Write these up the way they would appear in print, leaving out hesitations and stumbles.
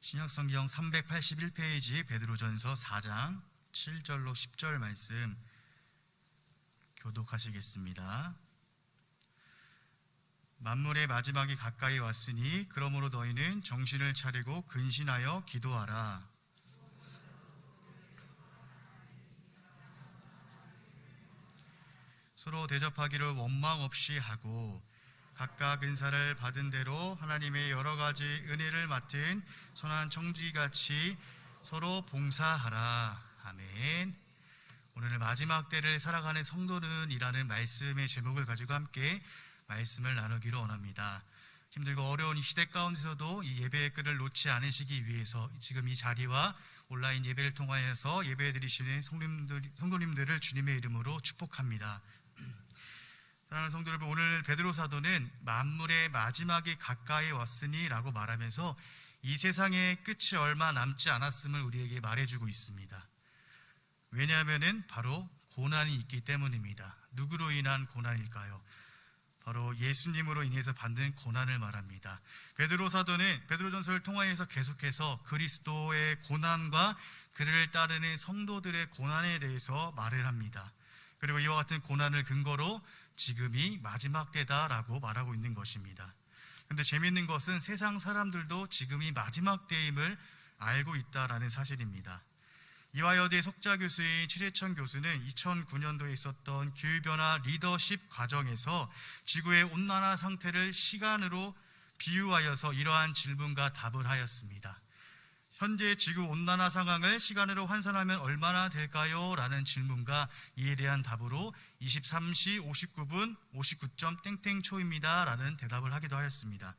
신약성경 381페이지 베드로전서 4장 7절로 10절 말씀 교독하시겠습니다. 만물의 마지막이 가까이 왔으니 그러므로 너희는 정신을 차리고 근신하여 기도하라. 서로 대접하기를 원망 없이 하고 각각 은사를 받은 대로 하나님의 여러 가지 은혜를 맡은 선한 청지기같이 서로 봉사하라. 아멘. 오늘 마지막 때를 살아가는 성도는 이라는 말씀의 제목을 가지고 함께 말씀을 나누기로 원합니다. 힘들고 어려운 이 시대 가운데서도 이 예배의 끈을 놓지 않으시기 위해서 지금 이 자리와 온라인 예배를 통하여서 예배 드리시는 성도님들을 주님의 이름으로 축복합니다. 사랑하는 성도 여러분, 오늘 베드로 사도는 만물의 마지막이 가까이 왔으니 라고 말하면서 이 세상의 끝이 얼마 남지 않았음을 우리에게 말해주고 있습니다. 왜냐하면 바로 고난이 있기 때문입니다. 누구로 인한 고난일까요? 바로 예수님으로 인해서 받는 고난을 말합니다. 베드로 사도는 베드로전서를 통하여서 계속해서 그리스도의 고난과 그를 따르는 성도들의 고난에 대해서 말을 합니다. 그리고 이와 같은 고난을 근거로 지금이 마지막 때다라고 말하고 있는 것입니다. 그런데 재미있는 것은 세상 사람들도 지금이 마지막 때임을 알고 있다라는 사실입니다. 이화여대 석좌 교수인 최재천 교수는 2009년도에 있었던 기후변화 리더십 과정에서 지구의 온난화 상태를 시간으로 비유하여서 이러한 질문과 답을 하였습니다. 현재 지구 온난화 상황을 시간으로 환산하면 얼마나 될까요? 라는 질문과 이에 대한 답으로 23시 59분 59점 땡땡초입니다 라는 대답을 하기도 하였습니다.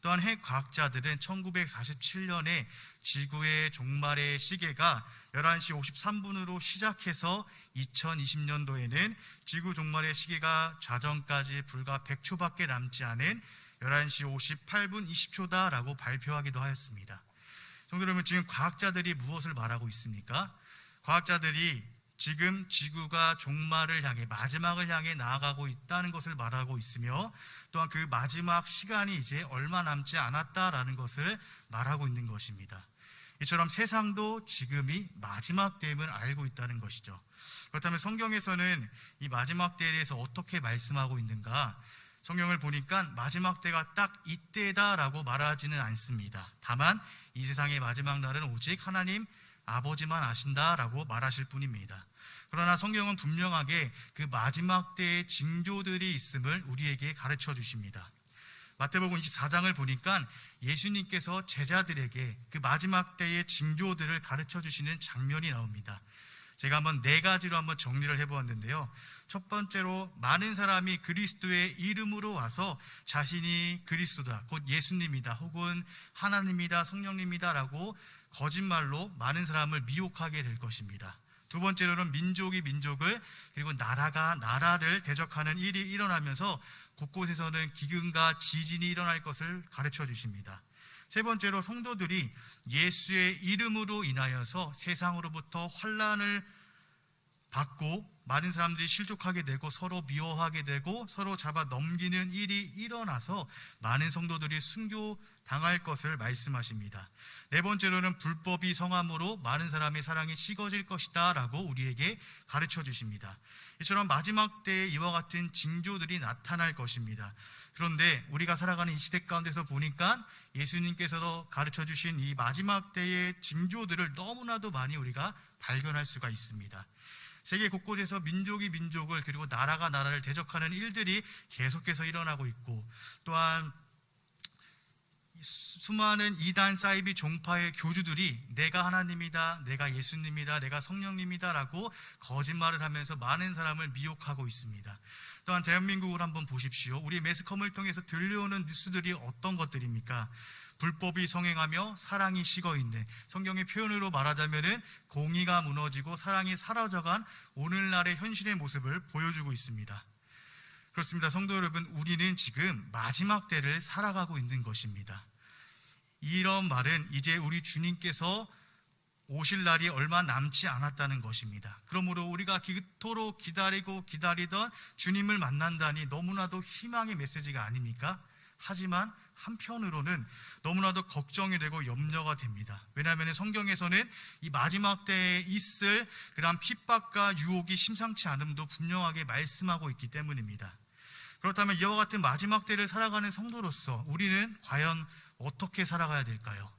또한 핵 과학자들은 1947년에 지구의 종말의 시계가 11시 53분으로 시작해서 2020년도에는 지구 종말의 시계가 좌전까지 불과 100초밖에 남지 않은 11시 58분 20초다라고 발표하기도 하였습니다. 성도 여러분, 지금 과학자들이 무엇을 말하고 있습니까? 과학자들이 지금 지구가 종말을 향해, 마지막을 향해 나아가고 있다는 것을 말하고 있으며, 또한 그 마지막 시간이 이제 얼마 남지 않았다라는 것을 말하고 있는 것입니다. 이처럼 세상도 지금이 마지막 때임을 알고 있다는 것이죠. 그렇다면 성경에서는 이 마지막 때에 대해서 어떻게 말씀하고 있는가? 성경을 보니까 마지막 때가 딱 이때다라고 말하지는 않습니다. 다만 이 세상의 마지막 날은 오직 하나님 아버지만 아신다라고 말하실 뿐입니다. 그러나 성경은 분명하게 그 마지막 때의 징조들이 있음을 우리에게 가르쳐 주십니다. 마태복음 24장을 보니까 예수님께서 제자들에게 그 마지막 때의 징조들을 가르쳐 주시는 장면이 나옵니다. 제가 한번 4가지로 한번 정리를 해보았는데요. 첫 번째로, 많은 사람이 그리스도의 이름으로 와서 자신이 그리스도다, 곧 예수님이다, 혹은 하나님이다, 성령님이다 라고 거짓말로 많은 사람을 미혹하게 될 것입니다. 두 번째로는 민족이 민족을, 그리고 나라가 나라를 대적하는 일이 일어나면서 곳곳에서는 기근과 지진이 일어날 것을 가르쳐 주십니다. 세 번째로, 성도들이 예수의 이름으로 인하여서 세상으로부터 환난을 받고 많은 사람들이 실족하게 되고 서로 미워하게 되고 서로 잡아 넘기는 일이 일어나서 많은 성도들이 순교당할 것을 말씀하십니다. 네 번째로는 불법이 성함으로 많은 사람의 사랑이 식어질 것이다 라고 우리에게 가르쳐 주십니다. 이처럼 마지막 때에 이와 같은 징조들이 나타날 것입니다. 그런데 우리가 살아가는 이 시대 가운데서 보니까 예수님께서도 가르쳐 주신 이 마지막 때의 징조들을 너무나도 많이 우리가 발견할 수가 있습니다. 세계 곳곳에서 민족이 민족을, 그리고 나라가 나라를 대적하는 일들이 계속해서 일어나고 있고, 또한 수많은 이단 사이비 종파의 교주들이 내가 하나님이다, 내가 예수님이다, 내가 성령님이다 라고 거짓말을 하면서 많은 사람을 미혹하고 있습니다. 또한 대한민국을 한번 보십시오. 우리 매스컴을 통해서 들려오는 뉴스들이 어떤 것들입니까? 불법이 성행하며 사랑이 식어있는, 성경의 표현으로 말하자면 공의가 무너지고 사랑이 사라져간 오늘날의 현실의 모습을 보여주고 있습니다. 그렇습니다. 성도 여러분, 우리는 지금 마지막 때를 살아가고 있는 것입니다. 이런 말은 이제 우리 주님께서 오실 날이 얼마 남지 않았다는 것입니다. 그러므로 우리가 그토록 기다리던 주님을 만난다니 너무나도 희망의 메시지가 아닙니까? 하지만 한편으로는 너무나도 걱정이 되고 염려가 됩니다. 왜냐하면 성경에서는 이 마지막 때에 있을 그런 핍박과 유혹이 심상치 않음도 분명하게 말씀하고 있기 때문입니다. 그렇다면 이와 같은 마지막 때를 살아가는 성도로서 우리는 과연 어떻게 살아가야 될까요?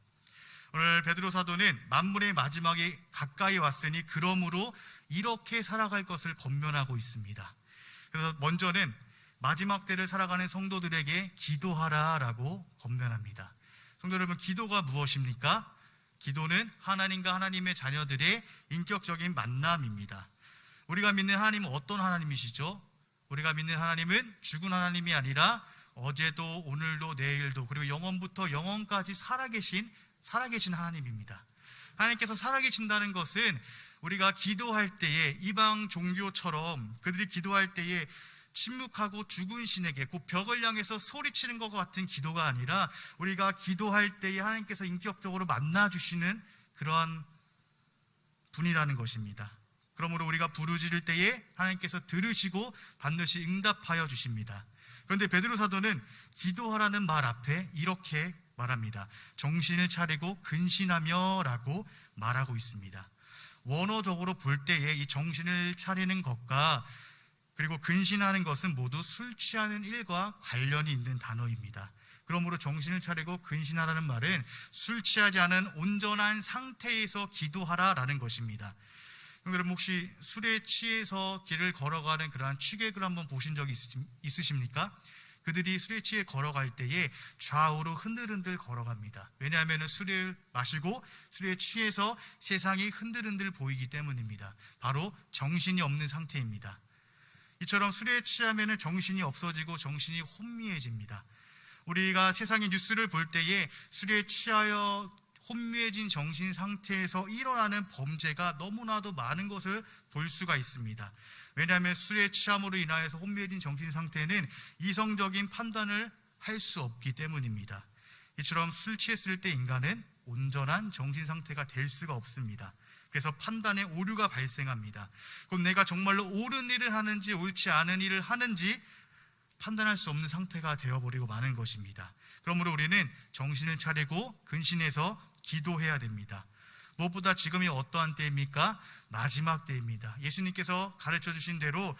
오늘 베드로 사도는 만물의 마지막이 가까이 왔으니 그러므로 이렇게 살아갈 것을 권면하고 있습니다. 그래서 먼저는 마지막 때를 살아가는 성도들에게 기도하라라고 권면합니다. 성도 여러분, 기도가 무엇입니까? 기도는 하나님과 하나님의 자녀들의 인격적인 만남입니다. 우리가 믿는 하나님은 어떤 하나님이시죠? 우리가 믿는 하나님은 죽은 하나님이 아니라 어제도 오늘도 내일도 그리고 영원부터 영원까지 살아계신 하나님입니다. 하나님께서 살아계신다는 것은 우리가 기도할 때에 이방 종교처럼 그들이 기도할 때에 침묵하고 죽은 신에게 그 벽을 향해서 소리치는 것과 같은 기도가 아니라 우리가 기도할 때에 하나님께서 인격적으로 만나주시는 그러한 분이라는 것입니다. 그러므로 우리가 부르짖을 때에 하나님께서 들으시고 반드시 응답하여 주십니다. 그런데 베드로 사도는 기도하라는 말 앞에 이렇게 말합니다. 정신을 차리고 근신하며 라고 말하고 있습니다. 원어적으로 볼 때에 이 정신을 차리는 것과 그리고 근신하는 것은 모두 술 취하는 일과 관련이 있는 단어입니다. 그러므로 정신을 차리고 근신하라는 말은 술 취하지 않은 온전한 상태에서 기도하라라는 것입니다. 여러분, 혹시 술에 취해서 길을 걸어가는 그러한 취객을 한번 보신 적이 있으십니까? 그들이 술에 취해 걸어갈 때에 좌우로 흔들흔들 걸어갑니다. 왜냐하면 술을 마시고 술에 취해서 세상이 흔들흔들 보이기 때문입니다. 바로 정신이 없는 상태입니다. 이처럼 술에 취하면 정신이 없어지고 정신이 혼미해집니다. 우리가 세상의 뉴스를 볼 때에 술에 취하여 혼미해진 정신 상태에서 일어나는 범죄가 너무나도 많은 것을 볼 수가 있습니다. 왜냐하면 술에 취함으로 인하여서 혼미해진 정신 상태는 이성적인 판단을 할 수 없기 때문입니다. 이처럼 술 취했을 때 인간은 온전한 정신 상태가 될 수가 없습니다. 그래서 판단에 오류가 발생합니다. 그럼 내가 정말로 옳은 일을 하는지 옳지 않은 일을 하는지 판단할 수 없는 상태가 되어버리고 마는 것입니다. 그러므로 우리는 정신을 차리고 근신해서 기도해야 됩니다. 무엇보다 지금이 어떠한 때입니까? 마지막 때입니다. 예수님께서 가르쳐 주신 대로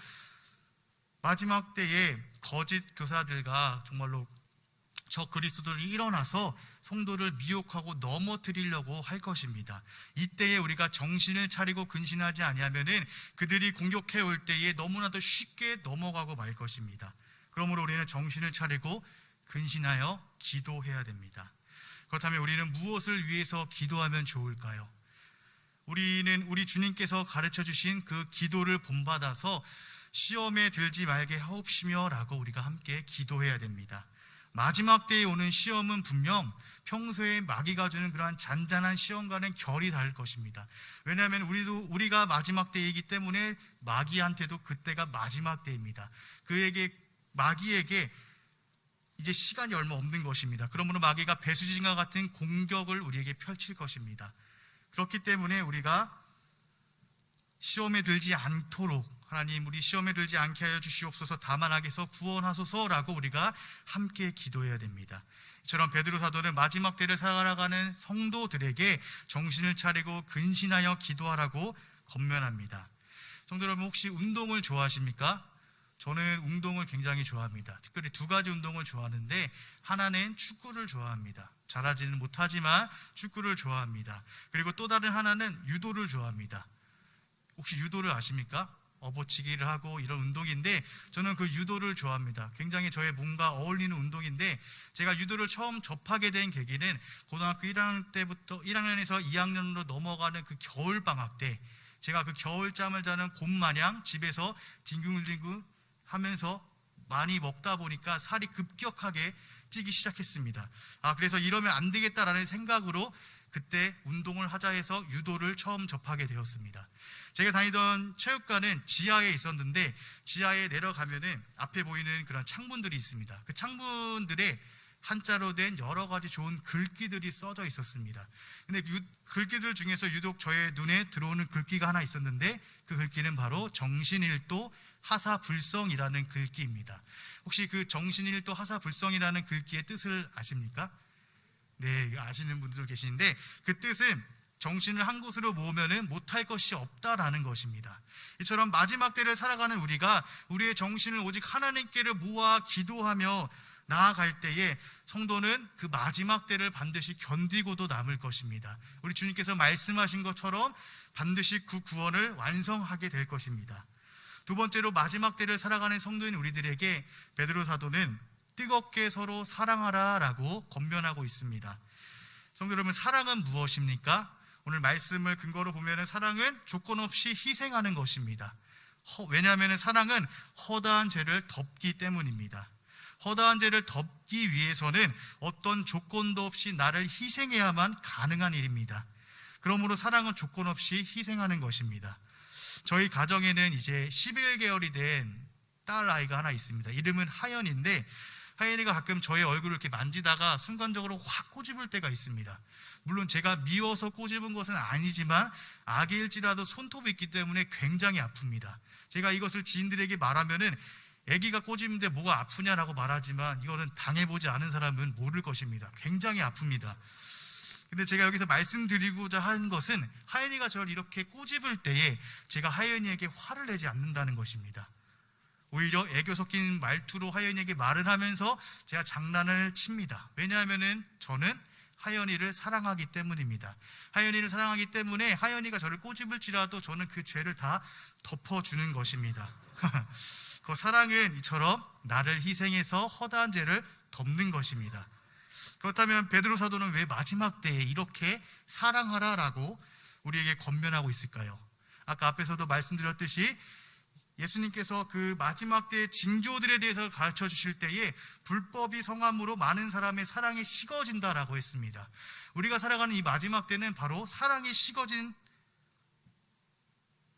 마지막 때에 거짓 교사들과 정말로 저 그리스도들이 일어나서 성도를 미혹하고 넘어뜨리려고 할 것입니다. 이때에 우리가 정신을 차리고 근신하지 아니하면은 그들이 공격해 올 때에 너무나도 쉽게 넘어가고 말 것입니다. 그러므로 우리는 정신을 차리고 근신하여 기도해야 됩니다. 그렇다면 우리는 무엇을 위해서 기도하면 좋을까요? 우리는 우리 주님께서 가르쳐 주신 그 기도를 본받아서 시험에 들지 말게 하옵시며 라고 우리가 함께 기도해야 됩니다. 마지막 때에 오는 시험은 분명 평소에 마귀가 주는 그러한 잔잔한 시험과는 결이 다를 것입니다. 왜냐하면 우리가 마지막 때이기 때문에 마귀한테도 그때가 마지막 때입니다. 마귀에게 이제 시간이 얼마 없는 것입니다. 그러므로 마귀가 배수진과 같은 공격을 우리에게 펼칠 것입니다. 그렇기 때문에 우리가 시험에 들지 않도록 하나님 우리 시험에 들지 않게 하여 주시옵소서, 다만 악에서 구원하소서라고 우리가 함께 기도해야 됩니다. 이처럼 베드로 사도는 마지막 때를 살아가는 성도들에게 정신을 차리고 근신하여 기도하라고 권면합니다. 성도 여러분, 혹시 운동을 좋아하십니까? 저는 운동을 굉장히 좋아합니다. 특별히 두 가지 운동을 좋아하는데, 하나는 축구를 좋아합니다. 잘하지는 못하지만 축구를 좋아합니다. 그리고 또 다른 하나는 유도를 좋아합니다. 혹시 유도를 아십니까? 업어치기를 하고 이런 운동인데 저는 그 유도를 좋아합니다. 굉장히 저의 몸과 어울리는 운동인데, 제가 유도를 처음 접하게 된 계기는 고등학교 1학년 때부터 1학년에서 2학년으로 넘어가는 그 겨울방학 때, 제가 그 겨울잠을 자는 곰마냥 집에서 뒹굴뒹굴 하면서 많이 먹다 보니까 살이 급격하게 찌기 시작했습니다. 그래서 이러면 안 되겠다라는 생각으로 그때 운동을 하자 해서 유도를 처음 접하게 되었습니다. 제가 다니던 체육관은 지하에 있었는데, 지하에 내려가면은 앞에 보이는 그런 창문들이 있습니다. 그 창문들에 한자로 된 여러 가지 좋은 글귀들이 써져 있었습니다. 근데 글귀들 중에서 유독 저의 눈에 들어오는 글귀가 하나 있었는데, 그 글귀는 바로 정신일도 하사불성이라는 글귀입니다. 혹시 그 정신일도 하사불성이라는 글귀의 뜻을 아십니까? 네, 아시는 분들도 계시는데 그 뜻은 정신을 한 곳으로 모으면 못할 것이 없다라는 것입니다. 이처럼 마지막 때를 살아가는 우리가 우리의 정신을 오직 하나님께를 모아 기도하며 나아갈 때에 성도는 그 마지막 때를 반드시 견디고도 남을 것입니다. 우리 주님께서 말씀하신 것처럼 반드시 그 구원을 완성하게 될 것입니다. 두 번째로 마지막 때를 살아가는 성도인 우리들에게 베드로 사도는 뜨겁게 서로 사랑하라라고 권면하고 있습니다. 성도 여러분, 사랑은 무엇입니까? 오늘 말씀을 근거로 보면 사랑은 조건 없이 희생하는 것입니다. 왜냐하면 사랑은 허다한 죄를 덮기 때문입니다. 허다한 죄를 덮기 위해서는 어떤 조건도 없이 나를 희생해야만 가능한 일입니다. 그러므로 사랑은 조건 없이 희생하는 것입니다. 저희 가정에는 이제 11개월이 된 딸 아이가 하나 있습니다. 이름은 하연인데 하연이가 가끔 저의 얼굴을 이렇게 만지다가 순간적으로 확 꼬집을 때가 있습니다. 물론 제가 미워서 꼬집은 것은 아니지만 아기일지라도 손톱이 있기 때문에 굉장히 아픕니다. 제가 이것을 지인들에게 말하면은 아기가 꼬집는데 뭐가 아프냐라고 말하지만 이거는 당해보지 않은 사람은 모를 것입니다. 굉장히 아픕니다. 근데 제가 여기서 말씀드리고자 하는 것은 하연이가 저를 이렇게 꼬집을 때에 제가 하연이에게 화를 내지 않는다는 것입니다. 오히려 애교 섞인 말투로 하연이에게 말을 하면서 제가 장난을 칩니다. 왜냐하면 저는 하연이를 사랑하기 때문입니다. 하연이를 사랑하기 때문에 하연이가 저를 꼬집을지라도 저는 그 죄를 다 덮어주는 것입니다. 그 사랑은 이처럼 나를 희생해서 허다한 죄를 덮는 것입니다. 그렇다면 베드로 사도는 왜 마지막 때에 이렇게 사랑하라라고 우리에게 권면하고 있을까요? 아까 앞에서도 말씀드렸듯이 예수님께서 그 마지막 때의 징조들에 대해서 가르쳐 주실 때에 불법이 성함으로 많은 사람의 사랑이 식어진다라고 했습니다. 우리가 살아가는 이 마지막 때는 바로 사랑이 식어진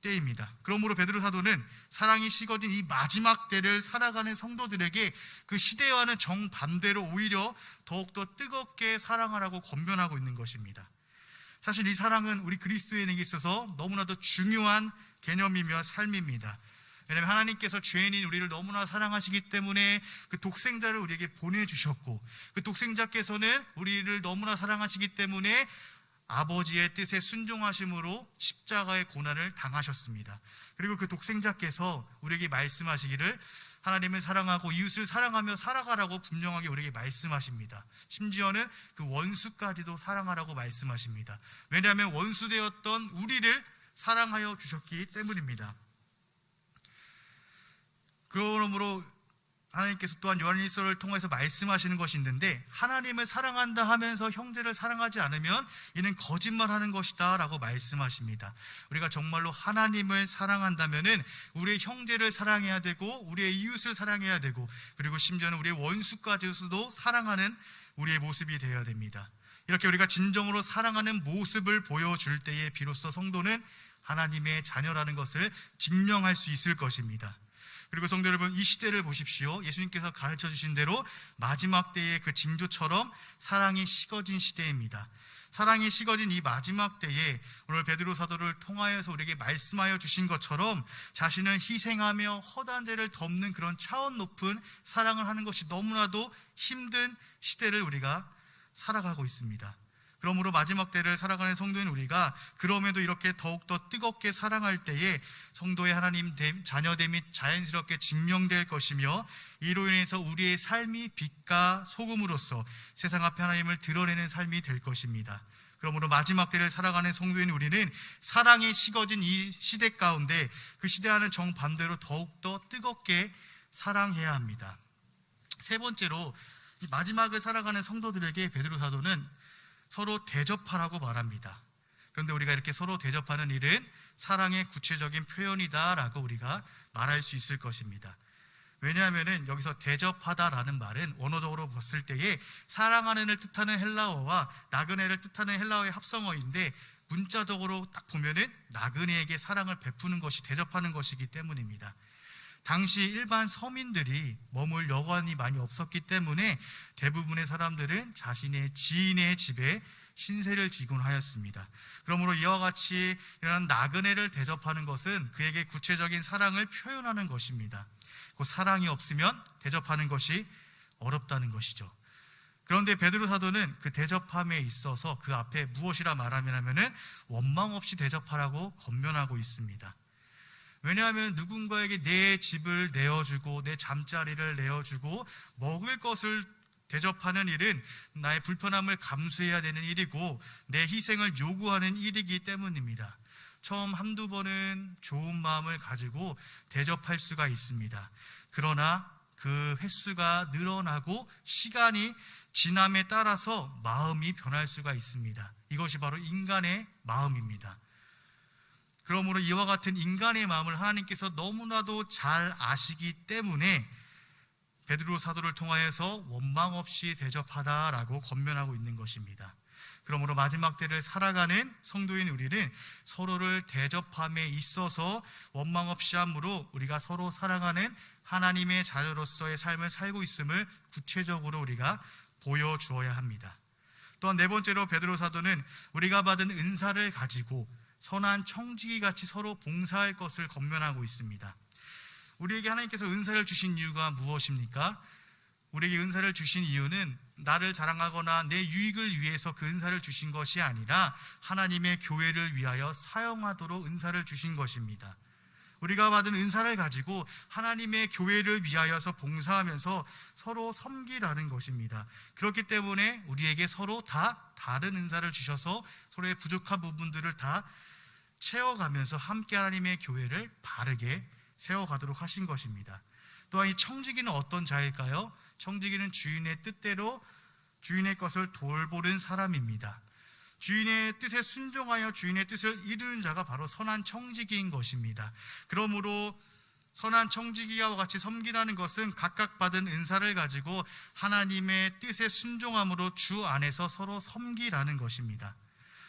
때입니다. 그러므로 베드로 사도는 사랑이 식어진 이 마지막 때를 살아가는 성도들에게 그 시대와는 정반대로 오히려 더욱더 뜨겁게 사랑하라고 권면하고 있는 것입니다. 사실 이 사랑은 우리 그리스도인에게 있어서 너무나도 중요한 개념이며 삶입니다. 왜냐하면 하나님께서 죄인인 우리를 너무나 사랑하시기 때문에 그 독생자를 우리에게 보내주셨고, 그 독생자께서는 우리를 너무나 사랑하시기 때문에 아버지의 뜻에 순종하심으로 십자가의 고난을 당하셨습니다. 그리고 그 독생자께서 우리에게 말씀하시기를 하나님을 사랑하고 이웃을 사랑하며 살아가라고 분명하게 우리에게 말씀하십니다. 심지어는 그 원수까지도 사랑하라고 말씀하십니다. 왜냐하면 원수되었던 우리를 사랑하여 주셨기 때문입니다. 그러므로 하나님께서 또한 요한일서를 통해서 말씀하시는 것이 있는데, 하나님을 사랑한다 하면서 형제를 사랑하지 않으면 이는 거짓말하는 것이다 라고 말씀하십니다. 우리가 정말로 하나님을 사랑한다면 우리의 형제를 사랑해야 되고 우리의 이웃을 사랑해야 되고, 그리고 심지어는 우리의 원수까지도 사랑하는 우리의 모습이 되어야 됩니다. 이렇게 우리가 진정으로 사랑하는 모습을 보여줄 때에 비로소 성도는 하나님의 자녀라는 것을 증명할 수 있을 것입니다. 그리고 성도 여러분, 이 시대를 보십시오. 예수님께서 가르쳐 주신 대로 마지막 때의 그 징조처럼 사랑이 식어진 시대입니다. 사랑이 식어진 이 마지막 때에 오늘 베드로 사도를 통하여서 우리에게 말씀하여 주신 것처럼 자신을 희생하며 허다한 죄를 덮는 그런 차원 높은 사랑을 하는 것이 너무나도 힘든 시대를 우리가 살아가고 있습니다. 그러므로 마지막 때를 살아가는 성도인 우리가 그럼에도 이렇게 더욱더 뜨겁게 사랑할 때에 성도의 하나님 자녀됨이 자연스럽게 증명될 것이며, 이로 인해서 우리의 삶이 빛과 소금으로서 세상 앞에 하나님을 드러내는 삶이 될 것입니다. 그러므로 마지막 때를 살아가는 성도인 우리는 사랑이 식어진 이 시대 가운데 그 시대와는 정반대로 더욱더 뜨겁게 사랑해야 합니다. 세 번째로, 이 마지막을 살아가는 성도들에게 베드로 사도는 서로 대접하라고 말합니다. 그런데 우리가 이렇게 서로 대접하는 일은 사랑의 구체적인 표현이다라고 우리가 말할 수 있을 것입니다. 왜냐하면 여기서 대접하다라는 말은 원어적으로 봤을 때에 사랑하는을 뜻하는 헬라어와 나그네를 뜻하는 헬라어의 합성어인데, 문자적으로 딱 보면은 나그네에게 사랑을 베푸는 것이 대접하는 것이기 때문입니다. 당시 일반 서민들이 머물 여관이 많이 없었기 때문에 대부분의 사람들은 자신의 지인의 집에 신세를 지곤 하였습니다. 그러므로 이와 같이 이런 나그네를 대접하는 것은 그에게 구체적인 사랑을 표현하는 것입니다. 그 사랑이 없으면 대접하는 것이 어렵다는 것이죠. 그런데 베드로 사도는 그 대접함에 있어서 그 앞에 무엇이라 말하냐면은 원망 없이 대접하라고 권면하고 있습니다. 왜냐하면 누군가에게 내 집을 내어주고 내 잠자리를 내어주고 먹을 것을 대접하는 일은 나의 불편함을 감수해야 되는 일이고 내 희생을 요구하는 일이기 때문입니다. 처음 한두 번은 좋은 마음을 가지고 대접할 수가 있습니다. 그러나 그 횟수가 늘어나고 시간이 지남에 따라서 마음이 변할 수가 있습니다. 이것이 바로 인간의 마음입니다. 그러므로 이와 같은 인간의 마음을 하나님께서 너무나도 잘 아시기 때문에 베드로 사도를 통하여서 원망 없이 대접하다라고 권면하고 있는 것입니다. 그러므로 마지막 때를 살아가는 성도인 우리는 서로를 대접함에 있어서 원망 없이 함으로 우리가 서로 사랑하는 하나님의 자녀로서의 삶을 살고 있음을 구체적으로 우리가 보여주어야 합니다. 또한 네 번째로 베드로 사도는 우리가 받은 은사를 가지고 선한 청지기 같이 서로 봉사할 것을 권면하고 있습니다. 우리에게 하나님께서 은사를 주신 이유가 무엇입니까? 우리에게 은사를 주신 이유는 나를 자랑하거나 내 유익을 위해서 그 은사를 주신 것이 아니라 하나님의 교회를 위하여 사용하도록 은사를 주신 것입니다. 우리가 받은 은사를 가지고 하나님의 교회를 위하여서 봉사하면서 서로 섬기라는 것입니다. 그렇기 때문에 우리에게 서로 다 다른 은사를 주셔서 서로의 부족한 부분들을 다 채워가면서 함께 하나님의 교회를 바르게 세워가도록 하신 것입니다. 또한 이 청지기는 어떤 자일까요? 청지기는 주인의 뜻대로 주인의 것을 돌보는 사람입니다. 주인의 뜻에 순종하여 주인의 뜻을 이루는 자가 바로 선한 청지기인 것입니다. 그러므로 선한 청지기와 같이 섬기라는 것은 각각 받은 은사를 가지고 하나님의 뜻에 순종함으로 주 안에서 서로 섬기라는 것입니다.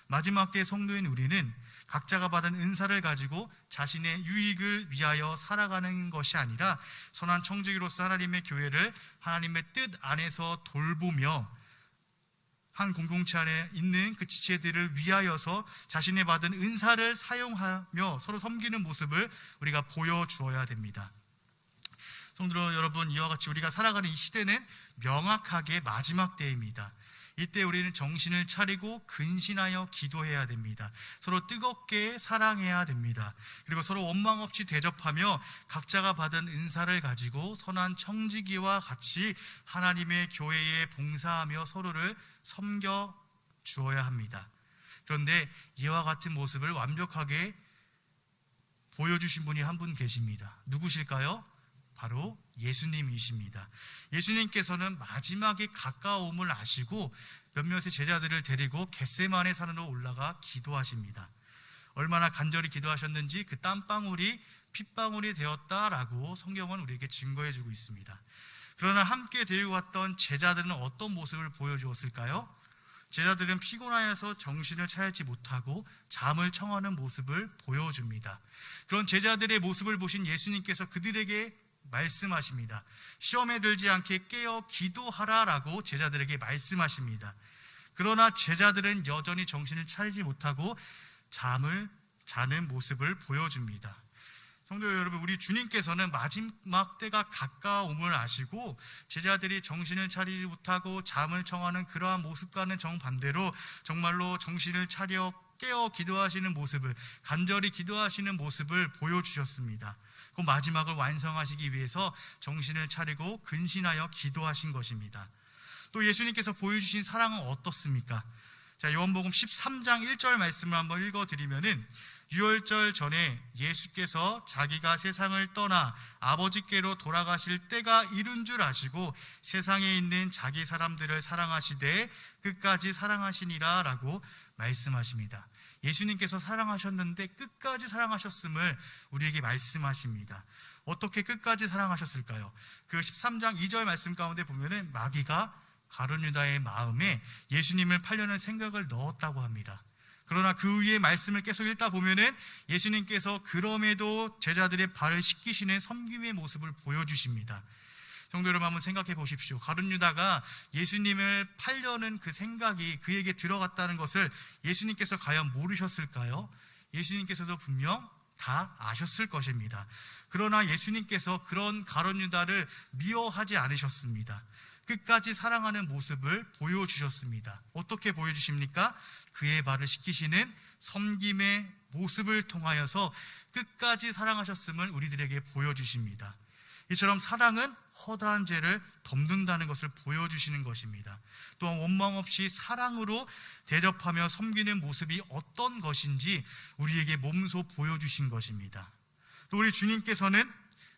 마지막 때의 성도인 우리는 각자가 받은 은사를 가지고 자신의 유익을 위하여 살아가는 것이 아니라 선한 청지기로서 하나님의 교회를 하나님의 뜻 안에서 돌보며 한 공동체 안에 있는 그 지체들을 위하여서 자신의 받은 은사를 사용하며 서로 섬기는 모습을 우리가 보여주어야 됩니다. 성도 여러분, 이와 같이 우리가 살아가는 이 시대는 명확하게 마지막 때입니다. 이때 우리는 정신을 차리고 근신하여 기도해야 됩니다. 서로 뜨겁게 사랑해야 됩니다. 그리고 서로 원망 없이 대접하며 각자가 받은 은사를 가지고 선한 청지기와 같이 하나님의 교회에 봉사하며 서로를 섬겨 주어야 합니다. 그런데 이와 같은 모습을 완벽하게 보여주신 분이 한 분 계십니다. 누구실까요? 바로 예수님이십니다. 예수님께서는 마지막에 가까움을 아시고 몇몇의 제자들을 데리고 겟세마네 산으로 올라가 기도하십니다. 얼마나 간절히 기도하셨는지 그 땀방울이 핏방울이 되었다라고 성경은 우리에게 증거해주고 있습니다. 그러나 함께 데리고 갔던 제자들은 어떤 모습을 보여주었을까요? 제자들은 피곤하여서 정신을 차리지 못하고 잠을 청하는 모습을 보여줍니다. 그런 제자들의 모습을 보신 예수님께서 그들에게 말씀하십니다. 시험에 들지 않게 깨어 기도하라라고 제자들에게 말씀하십니다. 그러나 제자들은 여전히 정신을 차리지 못하고 잠을 자는 모습을 보여줍니다. 성도 여러분, 우리 주님께서는 마지막 때가 가까움을 아시고 제자들이 정신을 차리지 못하고 잠을 청하는 그러한 모습과는 정반대로 정말로 정신을 차려 깨어 기도하시는 모습을, 간절히 기도하시는 모습을 보여주셨습니다. 그 마지막을 완성하시기 위해서 정신을 차리고 근신하여 기도하신 것입니다. 또 예수님께서 보여주신 사랑은 어떻습니까? 자, 요한복음 13장 1절 말씀을 한번 읽어드리면은 유월절 전에 예수께서 자기가 세상을 떠나 아버지께로 돌아가실 때가 이른 줄 아시고 세상에 있는 자기 사람들을 사랑하시되 끝까지 사랑하시니라 라고 말씀하십니다. 예수님께서 사랑하셨는데 끝까지 사랑하셨음을 우리에게 말씀하십니다. 어떻게 끝까지 사랑하셨을까요? 그 13장 2절 말씀 가운데 보면은 마귀가 가룟 유다의 마음에 예수님을 팔려는 생각을 넣었다고 합니다. 그러나 그 위에 말씀을 계속 읽다 보면은 예수님께서 그럼에도 제자들의 발을 씻기시는 섬김의 모습을 보여주십니다. 성도 여러분, 한번 생각해 보십시오. 가룟 유다가 예수님을 팔려는 그 생각이 그에게 들어갔다는 것을 예수님께서 과연 모르셨을까요? 예수님께서도 분명 다 아셨을 것입니다. 그러나 예수님께서 그런 가룟 유다를 미워하지 않으셨습니다. 끝까지 사랑하는 모습을 보여주셨습니다. 어떻게 보여주십니까? 그의 발을 씻기시는 섬김의 모습을 통하여서 끝까지 사랑하셨음을 우리들에게 보여주십니다. 이처럼 사랑은 허다한 죄를 덮는다는 것을 보여주시는 것입니다. 또한 원망 없이 사랑으로 대접하며 섬기는 모습이 어떤 것인지 우리에게 몸소 보여주신 것입니다. 또 우리 주님께서는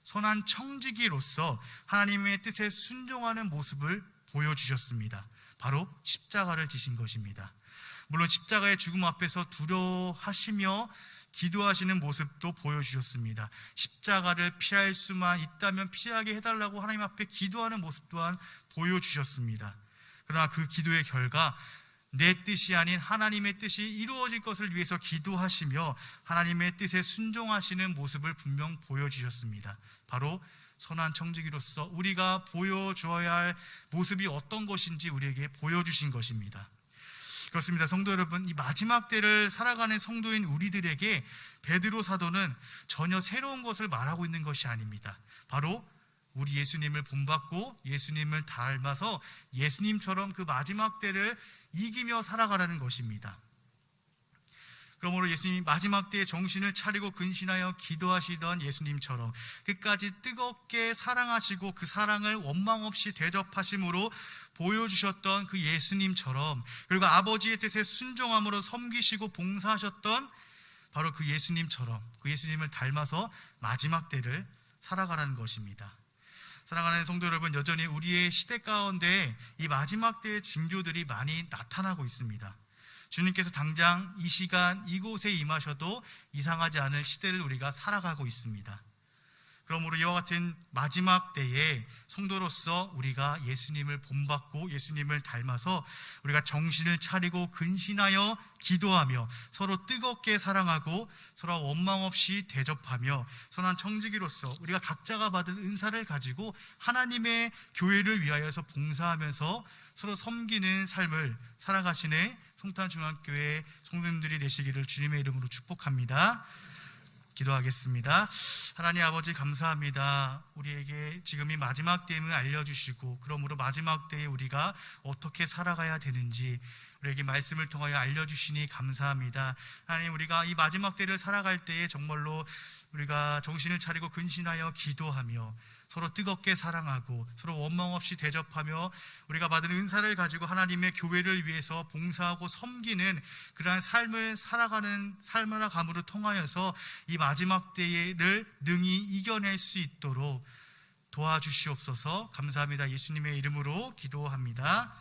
선한 청지기로서 하나님의 뜻에 순종하는 모습을 보여주셨습니다. 바로 십자가를 지신 것입니다. 물론 십자가의 죽음 앞에서 두려워하시며 기도하시는 모습도 보여주셨습니다. 십자가를 피할 수만 있다면 피하게 해달라고 하나님 앞에 기도하는 모습 또한 보여주셨습니다. 그러나 그 기도의 결과 내 뜻이 아닌 하나님의 뜻이 이루어질 것을 위해서 기도하시며 하나님의 뜻에 순종하시는 모습을 분명 보여주셨습니다. 바로 선한 청지기로서 우리가 보여주어야 할 모습이 어떤 것인지 우리에게 보여주신 것입니다. 그렇습니다. 성도 여러분, 이 마지막 때를 살아가는 성도인 우리들에게 베드로 사도는 전혀 새로운 것을 말하고 있는 것이 아닙니다. 바로 우리 예수님을 본받고 예수님을 닮아서 예수님처럼 그 마지막 때를 이기며 살아가라는 것입니다. 그러므로 예수님이 마지막 때에 정신을 차리고 근신하여 기도하시던 예수님처럼 끝까지 뜨겁게 사랑하시고 그 사랑을 원망 없이 대접하심으로 보여주셨던 그 예수님처럼, 그리고 아버지의 뜻에 순종함으로 섬기시고 봉사하셨던 바로 그 예수님처럼 그 예수님을 닮아서 마지막 때를 살아가라는 것입니다. 사랑하는 성도 여러분, 여전히 우리의 시대 가운데 이 마지막 때의 징조들이 많이 나타나고 있습니다. 주님께서 당장 이 시간 이곳에 임하셔도 이상하지 않은 시대를 우리가 살아가고 있습니다. 그러므로 이와 같은 마지막 때에 성도로서 우리가 예수님을 본받고 예수님을 닮아서 우리가 정신을 차리고 근신하여 기도하며 서로 뜨겁게 사랑하고 서로 원망 없이 대접하며 선한 청지기로서 우리가 각자가 받은 은사를 가지고 하나님의 교회를 위하여서 봉사하면서 서로 섬기는 삶을 살아가시는 성탄중앙교회 성도님들이 되시기를 주님의 이름으로 축복합니다. 기도하겠습니다. 하나님 아버지, 감사합니다. 우리에게 지금 이 마지막 때임을 알려주시고 그러므로 마지막 때에 우리가 어떻게 살아가야 되는지 우리에게 말씀을 통하여 알려주시니 감사합니다. 하나님, 우리가 이 마지막 때를 살아갈 때에 정말로 우리가 정신을 차리고 근신하여 기도하며 서로 뜨겁게 사랑하고 서로 원망 없이 대접하며 우리가 받은 은사를 가지고 하나님의 교회를 위해서 봉사하고 섬기는 그러한 삶을 살아가는 삶을 통하여서 이 마지막 때를 능히 이겨낼 수 있도록 도와주시옵소서. 감사합니다. 예수님의 이름으로 기도합니다.